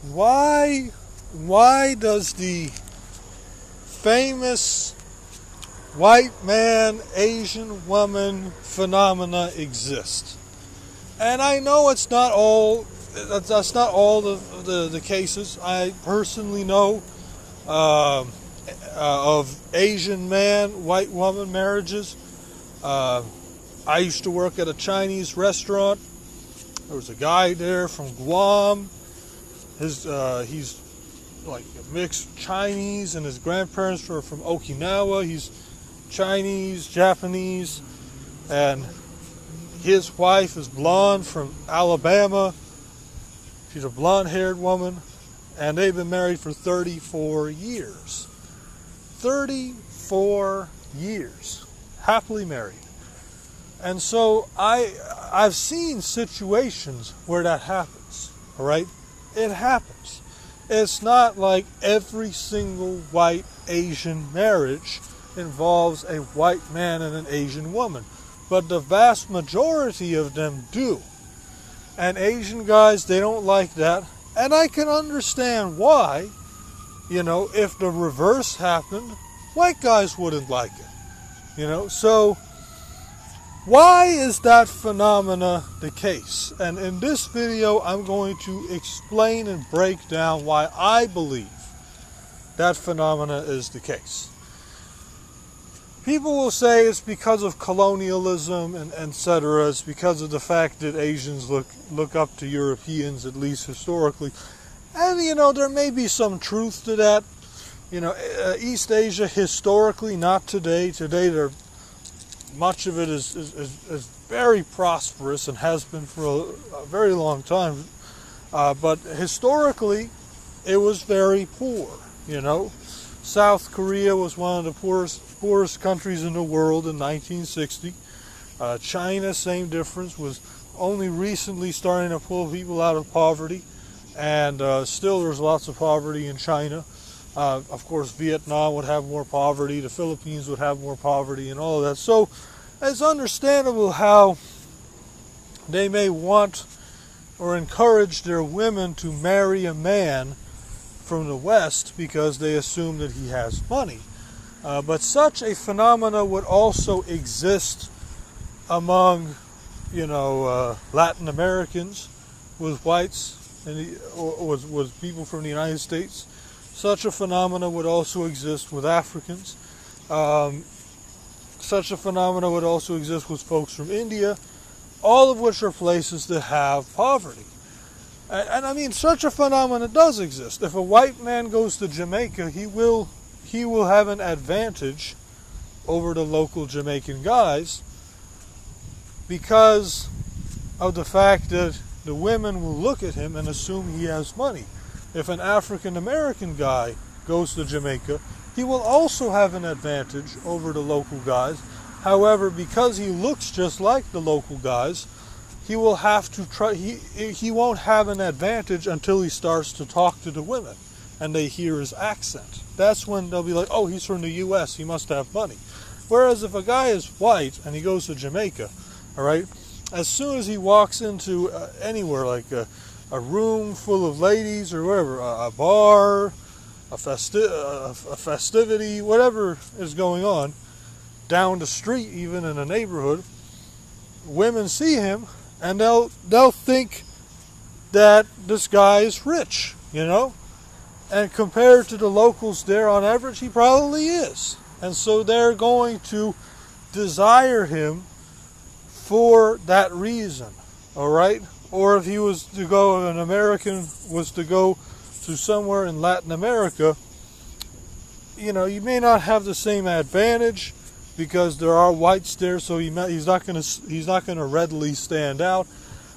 Why does the famous white man, Asian woman phenomena exist? And I know that's not all the cases. I personally know of Asian man, white woman marriages. I used to work at a Chinese restaurant. There was a guy there from Guam. He's like a mixed Chinese, and his grandparents were from Okinawa. He's Chinese, Japanese, and his wife is blonde from Alabama. She's a blonde-haired woman, and they've been married for 34 years. 34 years, happily married. And so I've seen situations where that happens, all right? It happens. It's not like every single white Asian marriage involves a white man and an Asian woman, but the vast majority of them do. And Asian guys, they don't like that, and I can understand why. You know, if the reverse happened, white guys wouldn't like it. You know, so why is that phenomena the case? And in this video, I'm going to explain and break down why I believe that phenomena is the case. People will say it's because of colonialism and etc. It's because of the fact that Asians look up to Europeans, at least historically. And, you know, there may be some truth to that. You know, East Asia historically, not today. Today, much of it is very prosperous and has been for a very long time. But historically, it was very poor, you know. South Korea was one of the poorest countries in the world in 1960. China, same difference, was only recently starting to pull people out of poverty. And still there's lots of poverty in China. Of course, Vietnam would have more poverty. The Philippines would have more poverty and all of that. So it's understandable how they may want or encourage their women to marry a man from the West because they assume that he has money. But such a phenomena would also exist among, you know, Latin Americans with whites and was people from the United States. Such a phenomena would also exist with Africans. Such a phenomena would also exist with folks from India, all of which are places that have poverty. And I mean, such a phenomena does exist. If a white man goes to Jamaica, he will have an advantage over the local Jamaican guys because of the fact that the women will look at him and assume he has money. If an African American guy goes to Jamaica, he will also have an advantage over the local guys. However, because he looks just like the local guys, he will have to try. He won't have an advantage until he starts to talk to the women and they hear his accent. That's when they'll be like, oh, he's from the U.S., he must have money. Whereas if a guy is white and he goes to Jamaica, all right, as soon as he walks into anywhere like a room full of ladies or whatever, a bar, a festivity, whatever is going on, down the street, even in a neighborhood, women see him and they'll think that this guy is rich, you know? And compared to the locals there, on average, he probably is. And so they're going to desire him for that reason, all right? Or if he was to go, an American was to go to somewhere in Latin America, you know, you may not have the same advantage because there are whites there, so he's not going to readily stand out.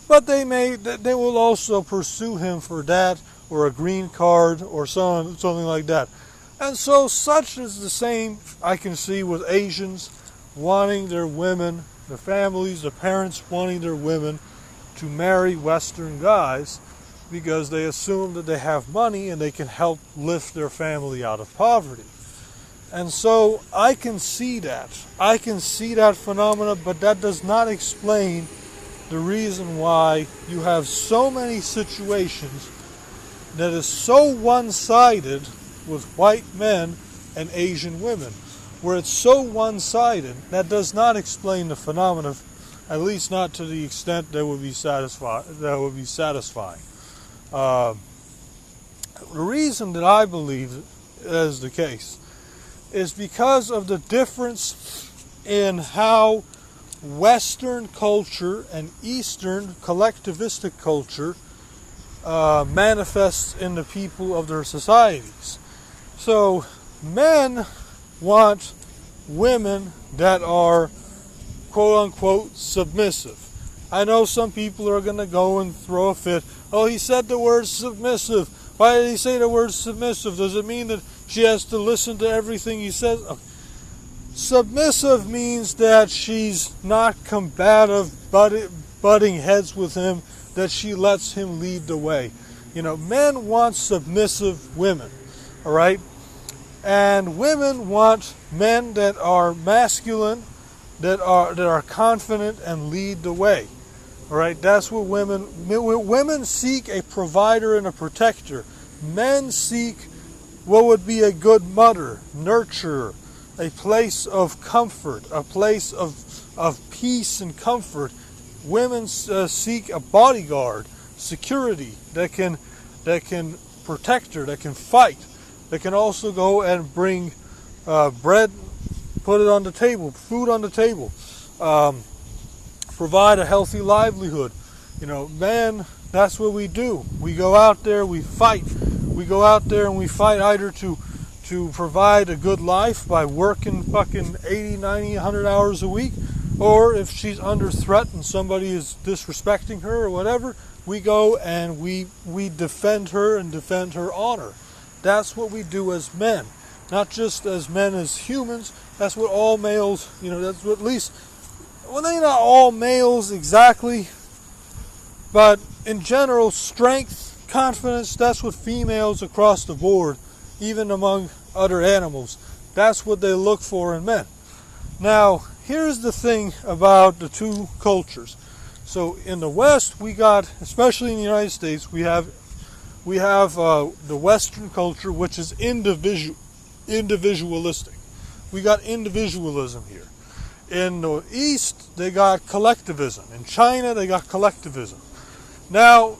But they will also pursue him for that, or a green card, or something like that. And so such is the same I can see with Asians wanting their women, the families, the parents wanting their women to marry Western guys because they assume that they have money and they can help lift their family out of poverty. And so I can see that. I can see that phenomena, but that does not explain the reason why you have so many situations that is so one-sided with white men and Asian women, where it's so one-sided that does not explain the phenomenon, at least not to the extent that would be satisfying. The reason that I believe that is the case is because of the difference in how Western culture and Eastern collectivistic culture manifests in the people of their societies. So men want women that are quote-unquote submissive. I know some people are going to go and throw a fit. Oh, he said the word submissive. Why did he say the word submissive? Does it mean that she has to listen to everything he says? Submissive means that she's not combative, butting heads with him, that she lets him lead the way. Men want submissive women, all right? And women want men that are masculine, that are confident and lead the way. All right, that's what women seek, a provider and a protector. Men seek what would be a good mother, nurturer, a place of comfort, a place of peace and comfort. Women seek a bodyguard, security that can protect her, that can fight, that can also go and bring bread, put it on the table, food on the table, provide a healthy livelihood. Men, that's what we do. We go out there, we fight. We go out there and we fight either to provide a good life by working fucking 80, 90, 100 hours a week, or if she's under threat and somebody is disrespecting her or whatever, we go and we defend her and defend her honor. That's what we do as men. Not just as men, as humans. That's what all males, that's what at least, well, they're not all males exactly, but in general, strength, confidence, that's what females across the board, even among other animals, that's what they look for in men. Now, here's the thing about the two cultures. So in the West, we got, especially in the United States, we have the Western culture, which is individualistic. We got individualism here. In the East, they got collectivism. In China, they got collectivism. Now,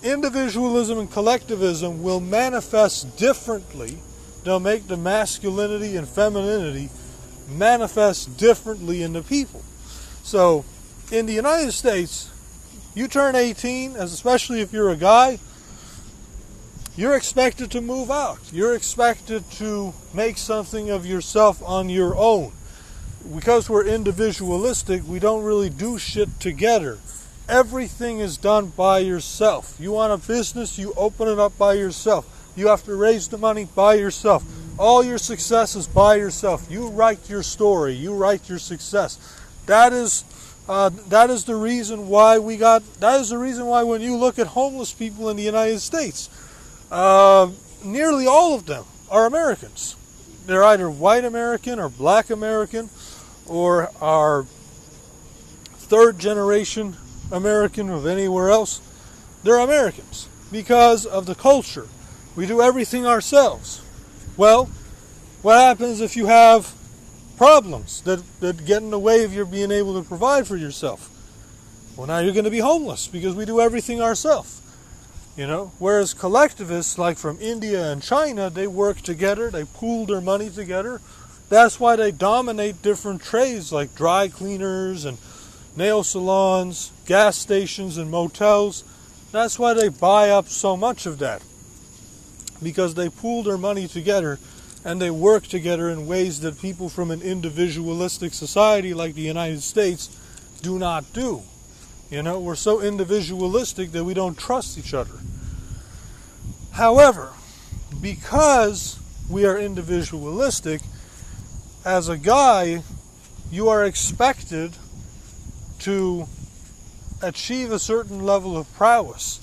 individualism and collectivism will manifest differently. They'll make the masculinity and femininity manifest differently in the people. So, in the United States, you turn 18, especially if you're a guy, you're expected to move out. You're expected to make something of yourself on your own. Because we're individualistic, we don't really do shit together. Everything is done by yourself. You want a business, you open it up by yourself. You have to raise the money by yourself. All your success is by yourself. You write your story. You write your success. That is the reason why when you look at homeless people in the United States, nearly all of them are Americans. They're either white American or black American or are third generation American of anywhere else. They're Americans because of the culture. We do everything ourselves. Well, what happens if you have problems that get in the way of your being able to provide for yourself? Well, now you're going to be homeless because we do everything ourselves. Whereas collectivists like from India and China, they work together, they pool their money together. That's why they dominate different trades like dry cleaners and nail salons, gas stations and motels. That's why they buy up so much of that. Because they pool their money together and they work together in ways that people from an individualistic society like the United States do not do. We're so individualistic that we don't trust each other. However, because we are individualistic, as a guy, you are expected to achieve a certain level of prowess.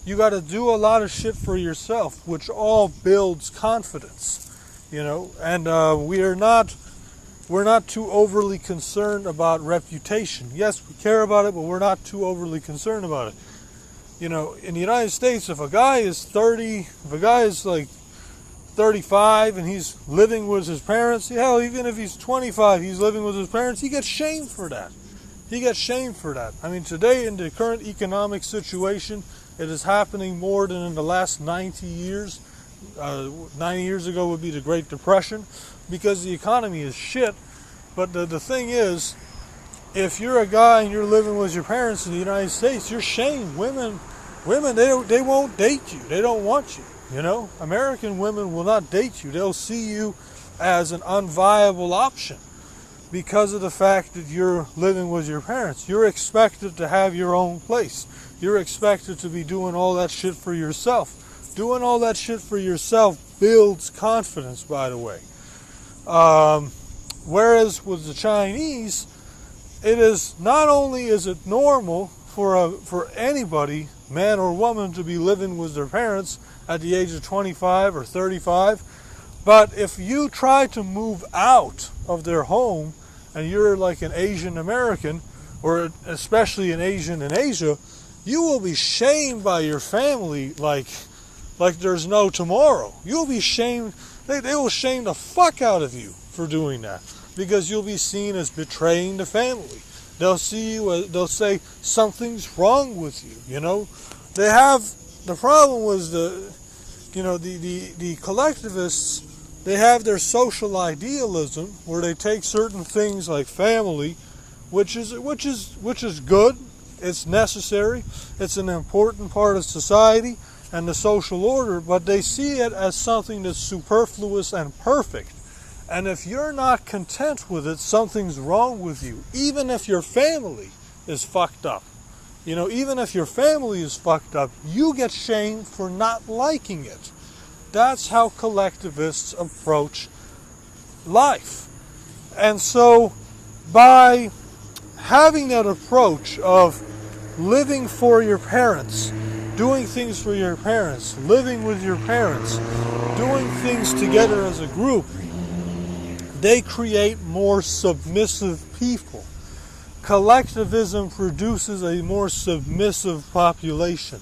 You got to do a lot of shit for yourself, which all builds confidence. And we're not too overly concerned about reputation. Yes, we care about it, but we're not too overly concerned about it. in the United States, if a guy is 30, if a guy is like 35 and he's living with his parents, hell, even if he's 25, he's living with his parents, he gets shamed for that. He gets shamed for that. I mean, today in the current economic situation, it is happening more than in the last 90 years. 90 years ago would be the Great Depression, because the economy is shit. But the thing is, if you're a guy and you're living with your parents in the United States, you're shamed. Women, they won't date you. They don't want you. American women will not date you. They'll see you as an unviable option because of the fact that you're living with your parents. You're expected to have your own place. You're expected to be doing all that shit for yourself. Doing all that shit for yourself builds confidence, by the way. Whereas with the Chinese, it is not only is it normal for anybody, man or woman, to be living with their parents at the age of 25 or 35, but if you try to move out of their home and you're like an Asian American, or especially an Asian in Asia, you will be shamed by your family like there's no tomorrow. You'll be shamed. They will shame the fuck out of you for doing that, because you'll be seen as betraying the family. They'll see you. They'll say something's wrong with you. They have the problem was the collectivists. They have their social idealism where they take certain things like family, which is good. It's necessary. It's an important part of society and the social order, but they see it as something that's superfluous and perfect. And if you're not content with it, something's wrong with you. Even if your family is fucked up. Even if your family is fucked up, you get shamed for not liking it. That's how collectivists approach life. And so, by having that approach of living for your parents, doing things for your parents, living with your parents, doing things together as a group, they create more submissive people. Collectivism produces a more submissive population,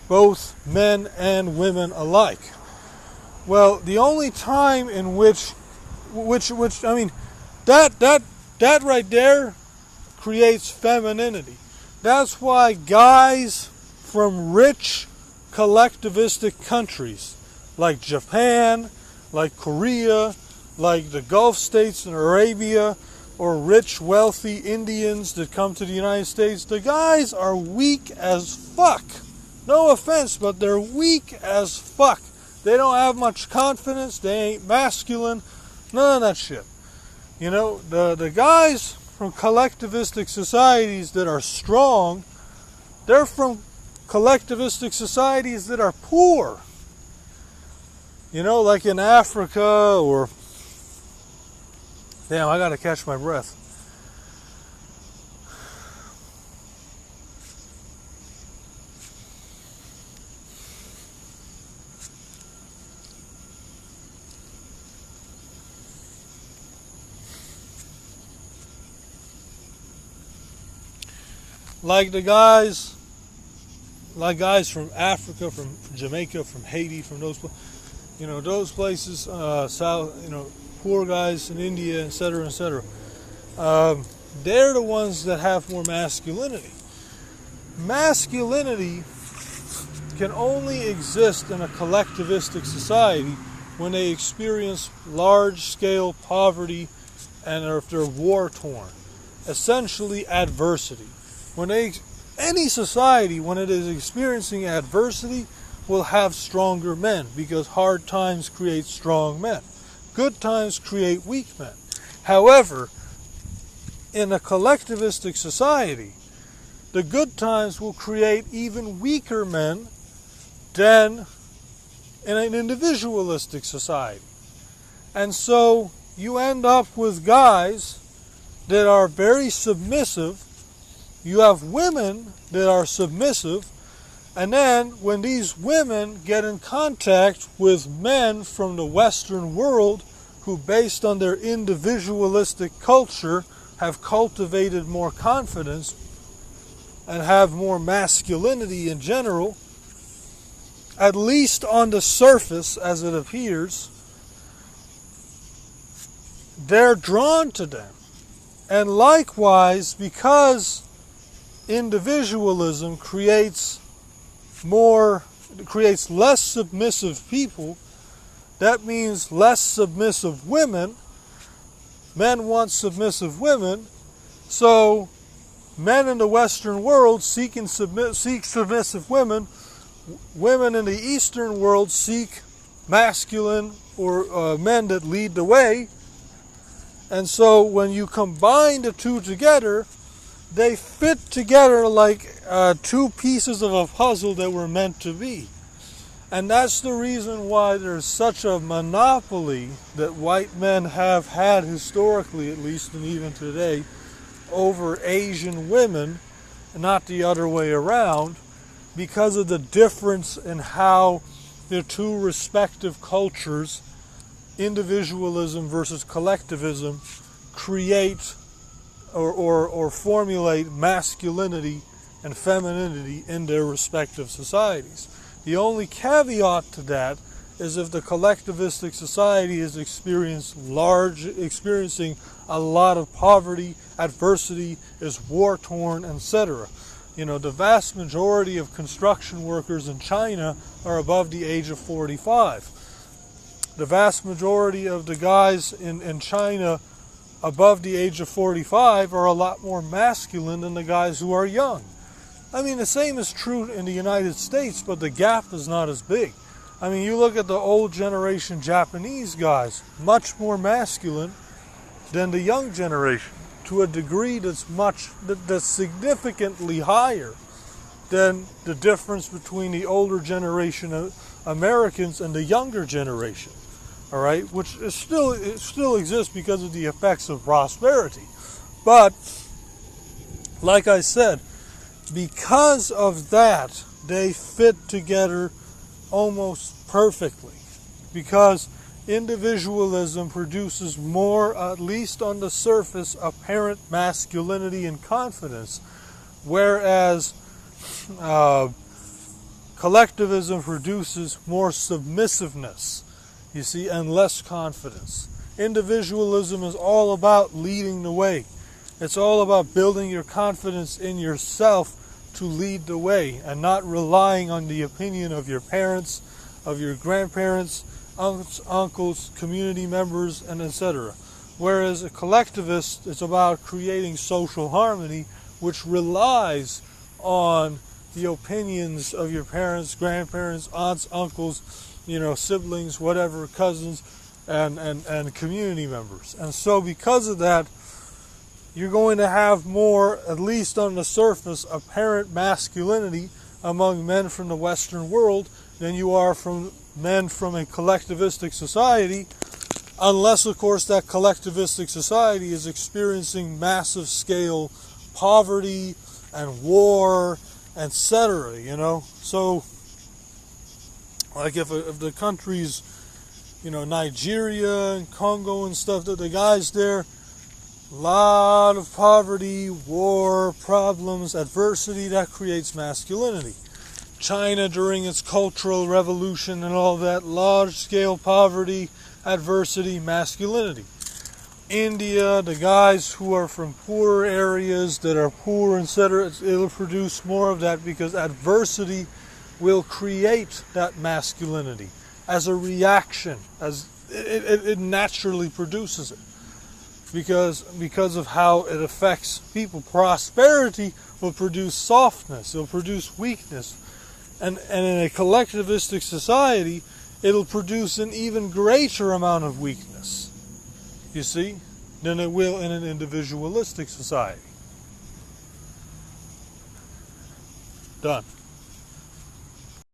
both men and women alike. Well, the only time in which I mean, that right there creates femininity. That's why guys from rich collectivistic countries like Japan, like Korea, like the Gulf states in Arabia, or rich, wealthy Indians that come to the United States, the guys are weak as fuck. No offense, but they're weak as fuck. They don't have much confidence. They ain't masculine. None of that shit. The guys from collectivistic societies that are strong, they're from collectivistic societies that are poor. Like in Africa or... Damn, I gotta catch my breath. Like guys from Africa, from Jamaica, from Haiti, from those places, south, poor guys in India, etc., etc. They're the ones that have more masculinity. Masculinity can only exist in a collectivistic society when they experience large-scale poverty and if they're war-torn. Essentially, adversity. Any society, when it is experiencing adversity, will have stronger men, because hard times create strong men. Good times create weak men. However, in a collectivistic society, the good times will create even weaker men than in an individualistic society. And so you end up with guys that are very submissive. You have women that are submissive. And then when these women get in contact with men from the Western world who, based on their individualistic culture, have cultivated more confidence, and have more masculinity in general, at least on the surface as it appears, they're drawn to them. And likewise, because individualism creates less submissive people, that means less submissive women. Men want submissive women, so men in the Western world seek submissive women. Women in the Eastern world seek masculine or men that lead the way. And so when you combine the two together, they fit together like two pieces of a puzzle that were meant to be. And that's the reason why there's such a monopoly that white men have had historically, at least, and even today, over Asian women, not the other way around, because of the difference in how the two respective cultures, individualism versus collectivism, create or formulate masculinity and femininity in their respective societies. The only caveat to that is if the collectivistic society is experiencing a lot of poverty, adversity, is war-torn, etc. You know, the vast majority of construction workers in China are above the age of 45. The vast majority of the guys in China above the age of 45 are a lot more masculine than the guys who are young. I mean, the same is true in the United States, but the gap is not as big. I mean, you look at the old generation Japanese guys, much more masculine than the young generation, to a degree that's significantly higher than the difference between the older generation of Americans and the younger generation. All right, which is it still exists because of the effects of prosperity. But like I said, because of that, they fit together almost perfectly, because individualism produces more, at least on the surface, apparent masculinity and confidence, whereas collectivism produces more submissiveness, you see, and less confidence. Individualism is all about leading the way. It's all about building your confidence in yourself to lead the way, and not relying on the opinion of your parents, of your grandparents, uncles, community members, and etc. Whereas a collectivist is about creating social harmony, which relies on the opinions of your parents, grandparents, aunts, uncles, siblings, whatever, cousins, and community members. And so because of that, you're going to have more, at least on the surface, apparent masculinity among men from the Western world than you are from men from a collectivistic society, unless, of course, that collectivistic society is experiencing massive scale poverty and war, etc. So, like if the countries, Nigeria and Congo and stuff, that the guys there, a lot of poverty, war, problems, adversity, that creates masculinity. China during its cultural revolution and all that, large-scale poverty, adversity, masculinity. India, the guys who are from poorer areas that are poor, etc., it'll produce more of that because adversity will create that masculinity as a reaction, as it naturally produces it. Because of how it affects people. Prosperity will produce softness, it'll produce weakness. And in a collectivistic society, it'll produce an even greater amount of weakness, you see, than it will in an individualistic society. Done.